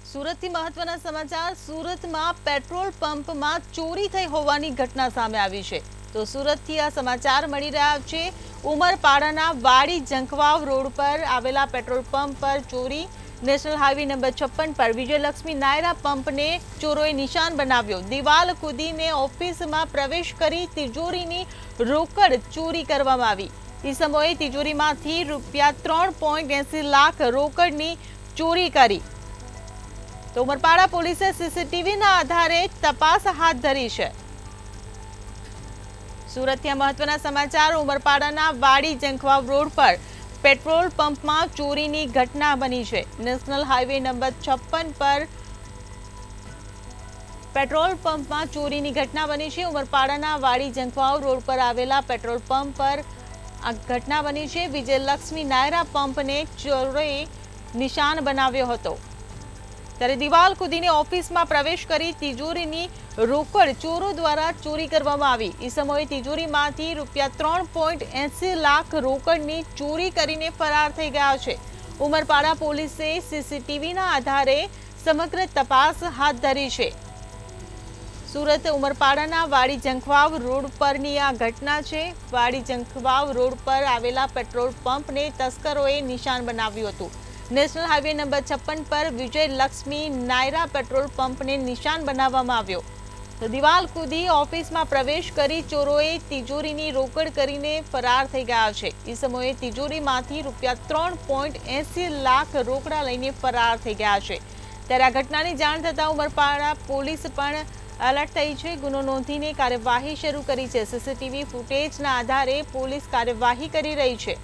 સુરતથી મહત્વના સમાચાર। સુરતમાં પેટ્રોલ પંપમાં ચોરી થઈ હોવાની ઘટના સામે આવી છે। તો સુરતથી આ સમાચાર મળી રહ્યા છે। ઉમરપાડાના વાડી જંખવાવ રોડ પર આવેલા પેટ્રોલ પંપ પર ચોરી। નેશનલ હાઈવે નંબર 56 પર વિજયલક્ષ્મી નાયરા પંપને ચોરોએ નિશાન બનાવ્યો। દિવાલ કૂદીને ઓફિસમાં પ્રવેશ કરી તિજોરીની રોકડ ચોરી કરવામાં આવી। ઈસમોએ તિજોરીમાંથી રૂપિયા 3.80 લાખ રોકડની ચોરી કરી। તો ઉમરપાડા પોલીસે સીસીટીવીના આધારે તપાસ હાથ ધરી છે। સુરતથી મહત્વના સમાચાર। ઉમરપાડાના વાડી જંખવાવ રોડ પર પેટ્રોલ પંપમાં ચોરીની ઘટના બની છે। નેશનલ હાઈવે નંબર 56 પર પેટ્રોલ પંપમાં ચોરીની ઘટના બની છે। ઉમરપાડાના વાડી જંખવાવ રોડ પર આવેલા પેટ્રોલ પંપ પર આ ઘટના બની છે। વિજયલક્ષ્મી નાયરા પંપને ચોરોએ નિશાન બનાવ્યો હતો। ત્યારે દિવાલ કૂદીને ઓફિસમાં પ્રવેશ કરી તિજોરીની રોકડ ચોરો દ્વારા ચોરી કરવામાં આવી। ઈસમોએ તિજોરીમાંથી રૂપિયા 3.80 લાખ રોકડની ચોરી કરીને ફરાર થઈ ગયા છે। ઉમરપાડા પોલીસે સીસીટીવીના આધારે સમગ્ર તપાસ હાથ ધરી છે। સુરત ઉમરપાડાના વાડી જંખવાવ રોડ પરની આ ઘટના છે। વાડી જંખવાવ રોડ પર આવેલા પેટ્રોલ પંપને તસ્કરોએ નિશાન બનાવ્યું હતું। નેશનલ હાઈવે નંબર 56 પર વિજયલક્ષ્મી નાયરા પેટ્રોલ પંપને નિશાન બનાવવામાં આવ્યો। તો દિવાલ કૂદી ઓફિસમાં પ્રવેશ કરી ચોરોએ તિજોરીની રોકડ કરીને ફરાર થઈ ગયા છે। ઈસમોએ તિજોરીમાંથી રૂપિયા 3.80 લાખ રોકડા લઈને ફરાર થઈ ગયા છે। ત્યારે આ ઘટનાની જાણ થતાં ઉમરપાડા પોલીસ પણ એલર્ટ થઈ છે। ગુનો નોંધીને કાર્યવાહી શરૂ કરી છે। સીસીટીવી ફૂટેજના આધારે પોલીસ કાર્યવાહી કરી રહી છે।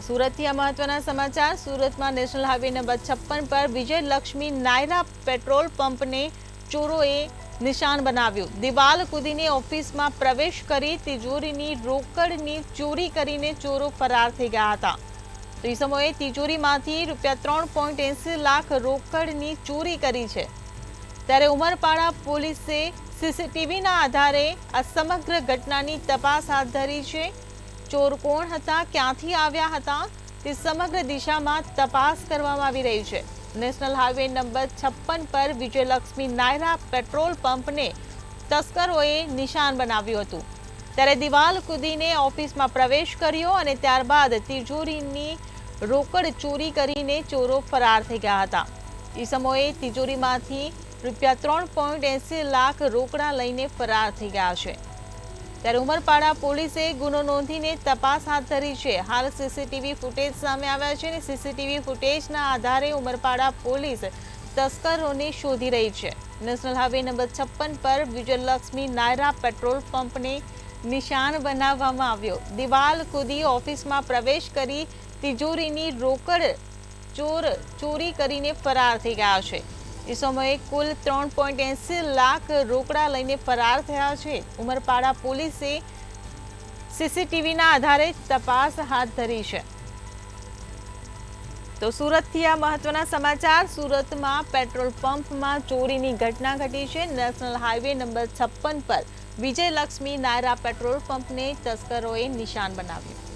સુરતથી આ મહત્વના સમાચાર। સુરતમાં નેશનલ હાઈવે નંબર 56 પર વિજયલક્ષ્મી નાયરા પેટ્રોલ પંપને ચોરોએ નિશાન બનાવ્યું। દિવાલ કૂદીને ઓફિસમાં પ્રવેશ કરી તિજોરીની રોકડની ચોરી કરીને ચોરો ફરાર થઈ ગયા હતા। તો ઈસમોએ તિજોરીમાંથી રૂપિયા 3.80 લાખ રોકડની ચોરી કરી છે। ત્યારે ઉમરપાડા પોલીસે સીસીટીવીના આધારે આ સમગ્ર ઘટનાની તપાસ હાથ ધરી છે। ચોર કોણ હતા, ક્યાંથી આવ્યા હતા તે સમગ્ર દિશામાં તપાસ કરવામાં આવી રહી છે। નેશનલ હાઈવે નંબર 56 પર વિજયલક્ષ્મી નાયરા પેટ્રોલ પંપને તસ્કરોએ નિશાન બનાવ્યું હતું। ત્યારે દિવાલ કૂદીને ઓફિસમાં પ્રવેશ કર્યો અને ત્યારબાદ તિજોરીની રોકડ ચોરી કરીને ચોરો ફરાર થઈ ગયા હતા। ઈસમોએ તિજોરીમાંથી રૂપિયા 3.80 લાખ રોકડા લઈને ફરાર થઈ ગયા છે। ત્યારે ઉમરપાડા પોલીસે ગુનો નોંધીને તપાસ હાથ ધરી છે। હાલ સીસીટીવી ફૂટેજ સામે આવ્યા છે અને સીસીટીવી ફૂટેજના આધારે ઉમરપાડા પોલીસ તસ્કરોને શોધી રહી છે। નેશનલ હાઈવે નંબર 56 પર વિજયલક્ષ્મી નાયરા પેટ્રોલ પંપને નિશાન બનાવવામાં આવ્યો। દિવાલ કૂદી ઓફિસમાં પ્રવેશ કરી તિજોરીની રોકડ ચોરી કરીને ફરાર થઈ ગયા છે। ઈસમોએ કુલ 3.80 લાખ રોકડા લઈને ફરાર થયા છે। ઉમરપાડા પોલીસે સીસીટીવીના આધારે તપાસ હાથ ધરી છે। તો સુરતથી આ મહત્વના સમાચાર। સુરતમાં પેટ્રોલ પંપમાં ચોરીની ઘટના ઘટી છે। નેશનલ હાઈવે નંબર 56 પર વિજયલક્ષ્મી નાયરા પેટ્રોલ પંપને તસ્કરોએ નિશાન બનાવ્યું।